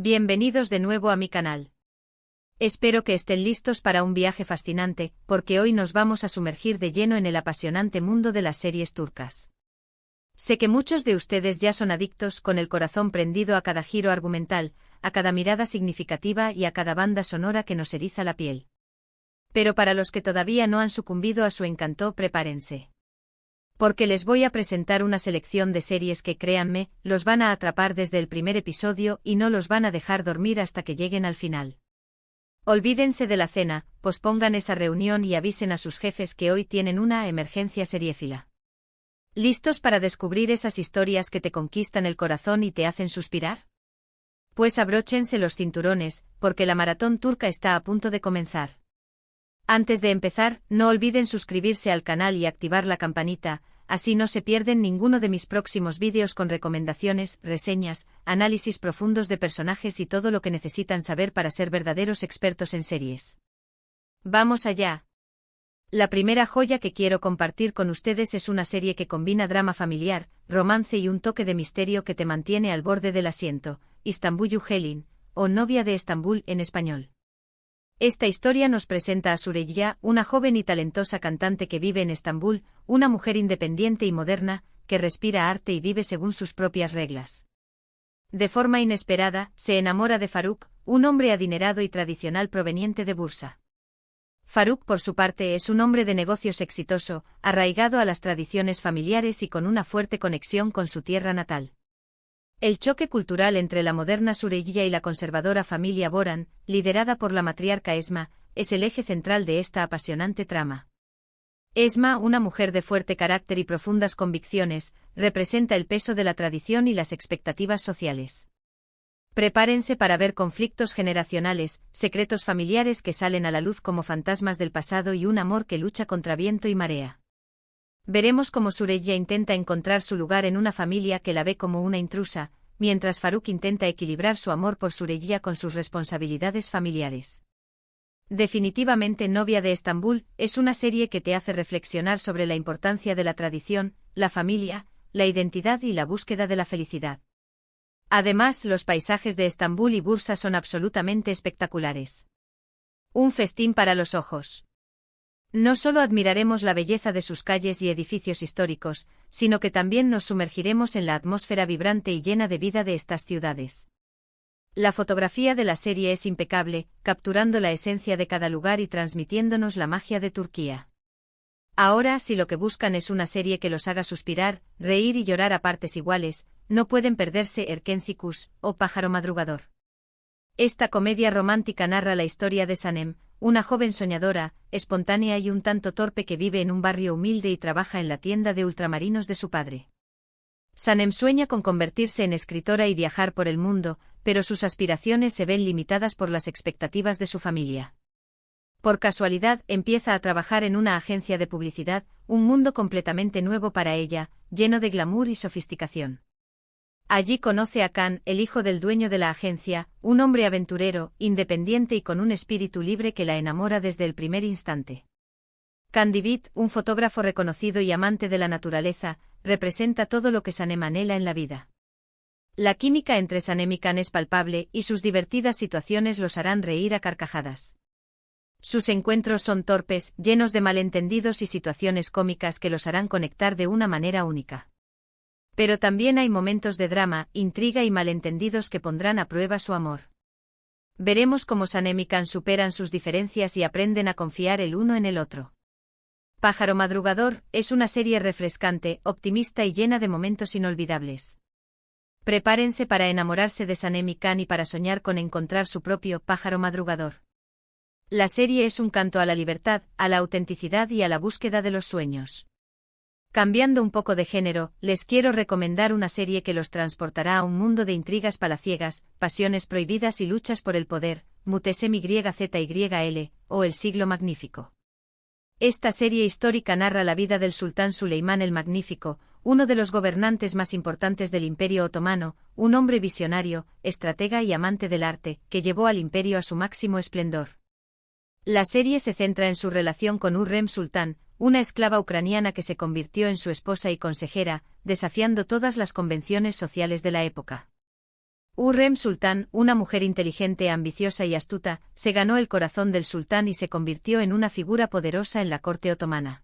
Bienvenidos de nuevo a mi canal. Espero que estén listos para un viaje fascinante, porque hoy nos vamos a sumergir de lleno en el apasionante mundo de las series turcas. Sé que muchos de ustedes ya son adictos, con el corazón prendido a cada giro argumental, a cada mirada significativa y a cada banda sonora que nos eriza la piel. Pero para los que todavía no han sucumbido a su encanto, prepárense. Porque les voy a presentar una selección de series que, créanme, los van a atrapar desde el primer episodio y no los van a dejar dormir hasta que lleguen al final. Olvídense de la cena, pospongan esa reunión y avisen a sus jefes que hoy tienen una emergencia seriéfila. ¿Listos para descubrir esas historias que te conquistan el corazón y te hacen suspirar? Pues abróchense los cinturones, porque la maratón turca está a punto de comenzar. Antes de empezar, no olviden suscribirse al canal y activar la campanita, así no se pierden ninguno de mis próximos vídeos con recomendaciones, reseñas, análisis profundos de personajes y todo lo que necesitan saber para ser verdaderos expertos en series. ¡Vamos allá! La primera joya que quiero compartir con ustedes es una serie que combina drama familiar, romance y un toque de misterio que te mantiene al borde del asiento, İstanbul Helin, o Novia de Estambul en español. Esta historia nos presenta a Süreyya, una joven y talentosa cantante que vive en Estambul, una mujer independiente y moderna, que respira arte y vive según sus propias reglas. De forma inesperada, se enamora de Faruk, un hombre adinerado y tradicional proveniente de Bursa. Faruk, por su parte, es un hombre de negocios exitoso, arraigado a las tradiciones familiares y con una fuerte conexión con su tierra natal. El choque cultural entre la moderna Süreyya y la conservadora familia Boran, liderada por la matriarca Esma, es el eje central de esta apasionante trama. Esma, una mujer de fuerte carácter y profundas convicciones, representa el peso de la tradición y las expectativas sociales. Prepárense para ver conflictos generacionales, secretos familiares que salen a la luz como fantasmas del pasado y un amor que lucha contra viento y marea. Veremos cómo Süreyya intenta encontrar su lugar en una familia que la ve como una intrusa, mientras Faruk intenta equilibrar su amor por Süreyya con sus responsabilidades familiares. Definitivamente Novia de Estambul es una serie que te hace reflexionar sobre la importancia de la tradición, la familia, la identidad y la búsqueda de la felicidad. Además, los paisajes de Estambul y Bursa son absolutamente espectaculares. Un festín para los ojos. No solo admiraremos la belleza de sus calles y edificios históricos, sino que también nos sumergiremos en la atmósfera vibrante y llena de vida de estas ciudades. La fotografía de la serie es impecable, capturando la esencia de cada lugar y transmitiéndonos la magia de Turquía. Ahora, si lo que buscan es una serie que los haga suspirar, reír y llorar a partes iguales, no pueden perderse Erkenci o Pájaro Madrugador. Esta comedia romántica narra la historia de Sanem, una joven soñadora, espontánea y un tanto torpe que vive en un barrio humilde y trabaja en la tienda de ultramarinos de su padre. Sanem sueña con convertirse en escritora y viajar por el mundo, pero sus aspiraciones se ven limitadas por las expectativas de su familia. Por casualidad, empieza a trabajar en una agencia de publicidad, un mundo completamente nuevo para ella, lleno de glamour y sofisticación. Allí conoce a Khan, el hijo del dueño de la agencia, un hombre aventurero, independiente y con un espíritu libre que la enamora desde el primer instante. Kandivit, un fotógrafo reconocido y amante de la naturaleza, representa todo lo que Sanem anhela en la vida. La química entre Sanem y Khan es palpable y sus divertidas situaciones los harán reír a carcajadas. Sus encuentros son torpes, llenos de malentendidos y situaciones cómicas que los harán conectar de una manera única. Pero también hay momentos de drama, intriga y malentendidos que pondrán a prueba su amor. Veremos cómo Sanem y Khan superan sus diferencias y aprenden a confiar el uno en el otro. Pájaro Madrugador es una serie refrescante, optimista y llena de momentos inolvidables. Prepárense para enamorarse de Sanem y Khan y para soñar con encontrar su propio pájaro madrugador. La serie es un canto a la libertad, a la autenticidad y a la búsqueda de los sueños. Cambiando un poco de género, les quiero recomendar una serie que los transportará a un mundo de intrigas palaciegas, pasiones prohibidas y luchas por el poder, Muhteşem YZYL, o El Siglo Magnífico. Esta serie histórica narra la vida del sultán Suleimán el Magnífico, uno de los gobernantes más importantes del Imperio Otomano, un hombre visionario, estratega y amante del arte, que llevó al imperio a su máximo esplendor. La serie se centra en su relación con Hürrem Sultán, una esclava ucraniana que se convirtió en su esposa y consejera, desafiando todas las convenciones sociales de la época. Hürrem Sultán, una mujer inteligente, ambiciosa y astuta, se ganó el corazón del sultán y se convirtió en una figura poderosa en la corte otomana.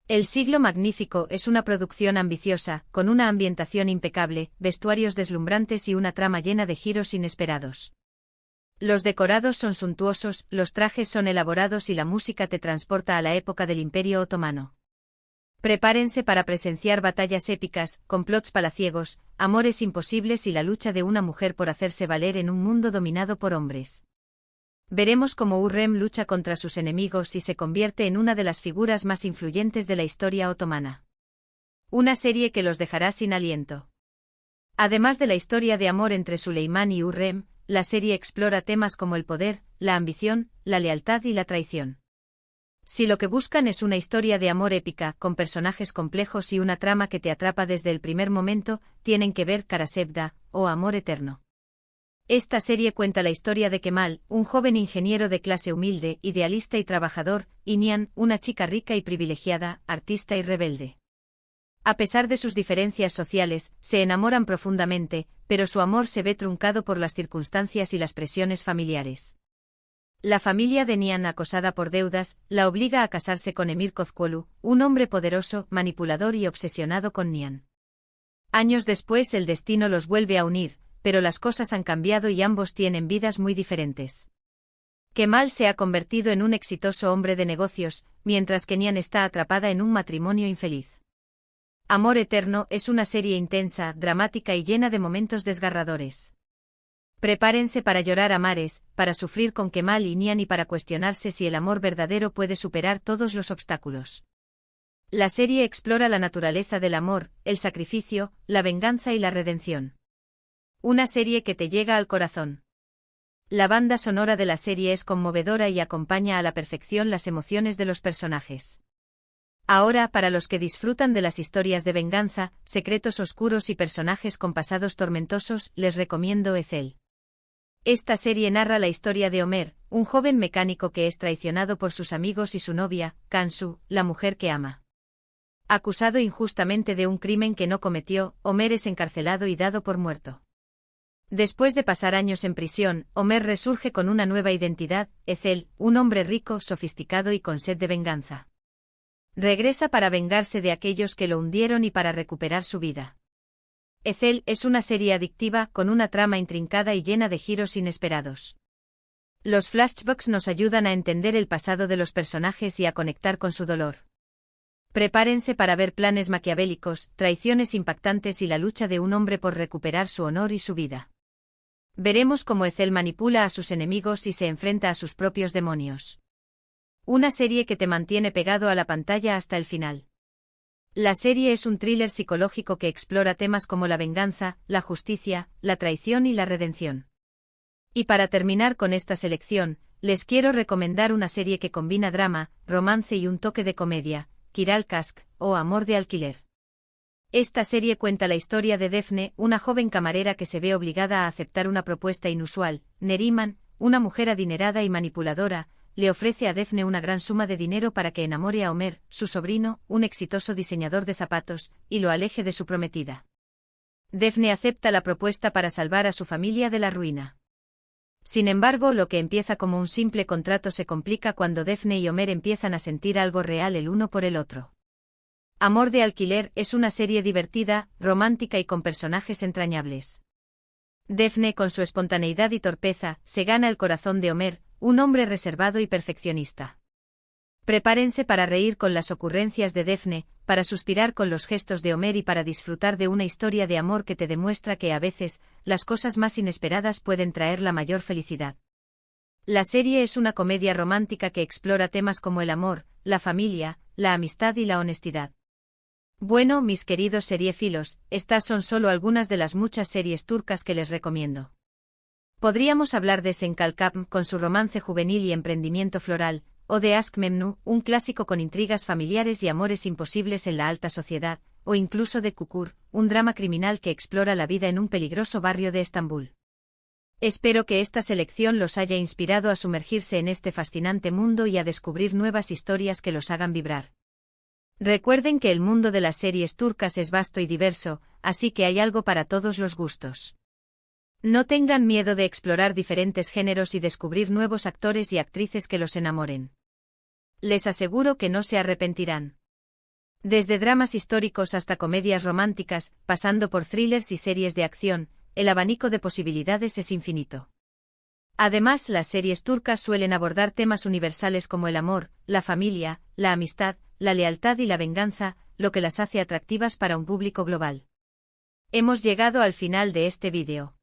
El Siglo Magnífico es una producción ambiciosa, con una ambientación impecable, vestuarios deslumbrantes y una trama llena de giros inesperados. Los decorados son suntuosos, los trajes son elaborados y la música te transporta a la época del Imperio Otomano. Prepárense para presenciar batallas épicas, complots palaciegos, amores imposibles y la lucha de una mujer por hacerse valer en un mundo dominado por hombres. Veremos cómo Hürrem lucha contra sus enemigos y se convierte en una de las figuras más influyentes de la historia otomana. Una serie que los dejará sin aliento. Además de la historia de amor entre Suleimán y Hürrem, la serie explora temas como el poder, la ambición, la lealtad y la traición. Si lo que buscan es una historia de amor épica, con personajes complejos y una trama que te atrapa desde el primer momento, tienen que ver Karasevda, o Amor Eterno. Esta serie cuenta la historia de Kemal, un joven ingeniero de clase humilde, idealista y trabajador, y Nihan, una chica rica y privilegiada, artista y rebelde. A pesar de sus diferencias sociales, se enamoran profundamente, pero su amor se ve truncado por las circunstancias y las presiones familiares. La familia de Nihan, acosada por deudas, la obliga a casarse con Emir Kozkuolu, un hombre poderoso, manipulador y obsesionado con Nihan. Años después el destino los vuelve a unir, pero las cosas han cambiado y ambos tienen vidas muy diferentes. Kemal se ha convertido en un exitoso hombre de negocios, mientras que Nihan está atrapada en un matrimonio infeliz. Amor Eterno es una serie intensa, dramática y llena de momentos desgarradores. Prepárense para llorar a mares, para sufrir con Kemal y Nihan y para cuestionarse si el amor verdadero puede superar todos los obstáculos. La serie explora la naturaleza del amor, el sacrificio, la venganza y la redención. Una serie que te llega al corazón. La banda sonora de la serie es conmovedora y acompaña a la perfección las emociones de los personajes. Ahora, para los que disfrutan de las historias de venganza, secretos oscuros y personajes con pasados tormentosos, les recomiendo Ethel. Esta serie narra la historia de Omer, un joven mecánico que es traicionado por sus amigos y su novia, Kansu, la mujer que ama. Acusado injustamente de un crimen que no cometió, Omer es encarcelado y dado por muerto. Después de pasar años en prisión, Omer resurge con una nueva identidad, Ethel, un hombre rico, sofisticado y con sed de venganza. Regresa para vengarse de aquellos que lo hundieron y para recuperar su vida. Ethel es una serie adictiva, con una trama intrincada y llena de giros inesperados. Los flashbacks nos ayudan a entender el pasado de los personajes y a conectar con su dolor. Prepárense para ver planes maquiavélicos, traiciones impactantes y la lucha de un hombre por recuperar su honor y su vida. Veremos cómo Ethel manipula a sus enemigos y se enfrenta a sus propios demonios. Una serie que te mantiene pegado a la pantalla hasta el final. La serie es un thriller psicológico que explora temas como la venganza, la justicia, la traición y la redención. Y para terminar con esta selección, les quiero recomendar una serie que combina drama, romance y un toque de comedia, Kiral Kask, o Amor de Alquiler. Esta serie cuenta la historia de Defne, una joven camarera que se ve obligada a aceptar una propuesta inusual. Neriman, una mujer adinerada y manipuladora, le ofrece a Defne una gran suma de dinero para que enamore a Omer, su sobrino, un exitoso diseñador de zapatos, y lo aleje de su prometida. Defne acepta la propuesta para salvar a su familia de la ruina. Sin embargo, lo que empieza como un simple contrato se complica cuando Defne y Omer empiezan a sentir algo real el uno por el otro. Amor de Alquiler es una serie divertida, romántica y con personajes entrañables. Defne, con su espontaneidad y torpeza, se gana el corazón de Omer, un hombre reservado y perfeccionista. Prepárense para reír con las ocurrencias de Defne, para suspirar con los gestos de Omer y para disfrutar de una historia de amor que te demuestra que a veces, las cosas más inesperadas pueden traer la mayor felicidad. La serie es una comedia romántica que explora temas como el amor, la familia, la amistad y la honestidad. Bueno, mis queridos seriefilos, estas son solo algunas de las muchas series turcas que les recomiendo. Podríamos hablar de Senkalkam con su romance juvenil y emprendimiento floral, o de Aşk Memnu, un clásico con intrigas familiares y amores imposibles en la alta sociedad, o incluso de Kukur, un drama criminal que explora la vida en un peligroso barrio de Estambul. Espero que esta selección los haya inspirado a sumergirse en este fascinante mundo y a descubrir nuevas historias que los hagan vibrar. Recuerden que el mundo de las series turcas es vasto y diverso, así que hay algo para todos los gustos. No tengan miedo de explorar diferentes géneros y descubrir nuevos actores y actrices que los enamoren. Les aseguro que no se arrepentirán. Desde dramas históricos hasta comedias románticas, pasando por thrillers y series de acción, el abanico de posibilidades es infinito. Además, las series turcas suelen abordar temas universales como el amor, la familia, la amistad, la lealtad y la venganza, lo que las hace atractivas para un público global. Hemos llegado al final de este vídeo.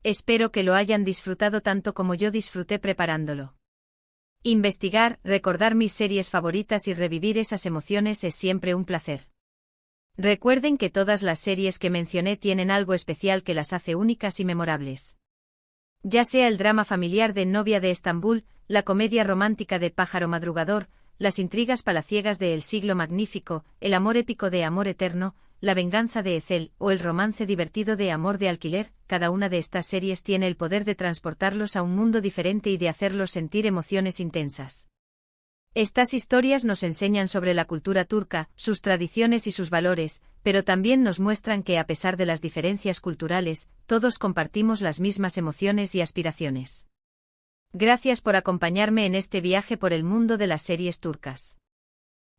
Espero que lo hayan disfrutado tanto como yo disfruté preparándolo. Investigar, recordar mis series favoritas y revivir esas emociones es siempre un placer. Recuerden que todas las series que mencioné tienen algo especial que las hace únicas y memorables. Ya sea el drama familiar de Novia de Estambul, la comedia romántica de Pájaro Madrugador, las intrigas palaciegas de El Siglo Magnífico, el amor épico de Amor Eterno, la venganza de Ethel o el romance divertido de Amor de Alquiler, cada una de estas series tiene el poder de transportarlos a un mundo diferente y de hacerlos sentir emociones intensas. Estas historias nos enseñan sobre la cultura turca, sus tradiciones y sus valores, pero también nos muestran que a pesar de las diferencias culturales, todos compartimos las mismas emociones y aspiraciones. Gracias por acompañarme en este viaje por el mundo de las series turcas.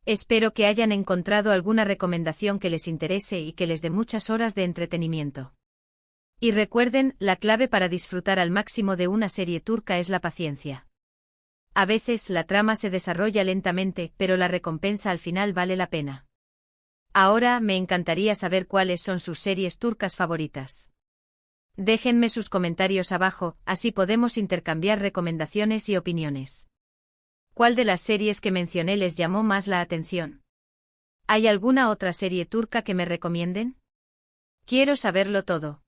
Espero que hayan encontrado alguna recomendación que les interese y que les dé muchas horas de entretenimiento. Y recuerden, la clave para disfrutar al máximo de una serie turca es la paciencia. A veces la trama se desarrolla lentamente, pero la recompensa al final vale la pena. Ahora me encantaría saber cuáles son sus series turcas favoritas. Déjenme sus comentarios abajo, así podemos intercambiar recomendaciones y opiniones. ¿Cuál de las series que mencioné les llamó más la atención? ¿Hay alguna otra serie turca que me recomienden? Quiero saberlo todo.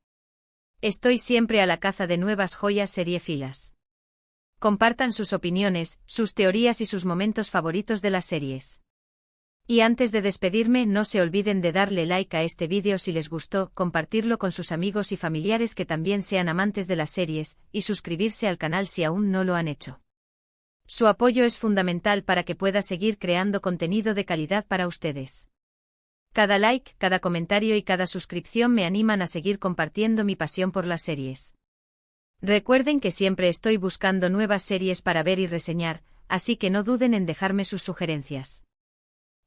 Estoy siempre a la caza de nuevas joyas seriéfilas. Compartan sus opiniones, sus teorías y sus momentos favoritos de las series. Y antes de despedirme, no se olviden de darle like a este vídeo si les gustó, compartirlo con sus amigos y familiares que también sean amantes de las series, y suscribirse al canal si aún no lo han hecho. Su apoyo es fundamental para que pueda seguir creando contenido de calidad para ustedes. Cada like, cada comentario y cada suscripción me animan a seguir compartiendo mi pasión por las series. Recuerden que siempre estoy buscando nuevas series para ver y reseñar, así que no duden en dejarme sus sugerencias.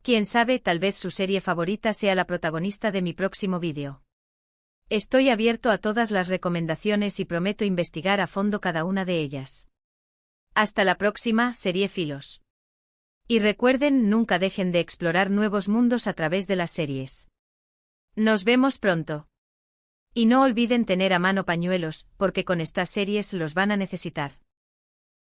Quién sabe, tal vez su serie favorita sea la protagonista de mi próximo vídeo. Estoy abierto a todas las recomendaciones y prometo investigar a fondo cada una de ellas. Hasta la próxima, seriéfilos. Y recuerden, nunca dejen de explorar nuevos mundos a través de las series. Nos vemos pronto. Y no olviden tener a mano pañuelos, porque con estas series los van a necesitar.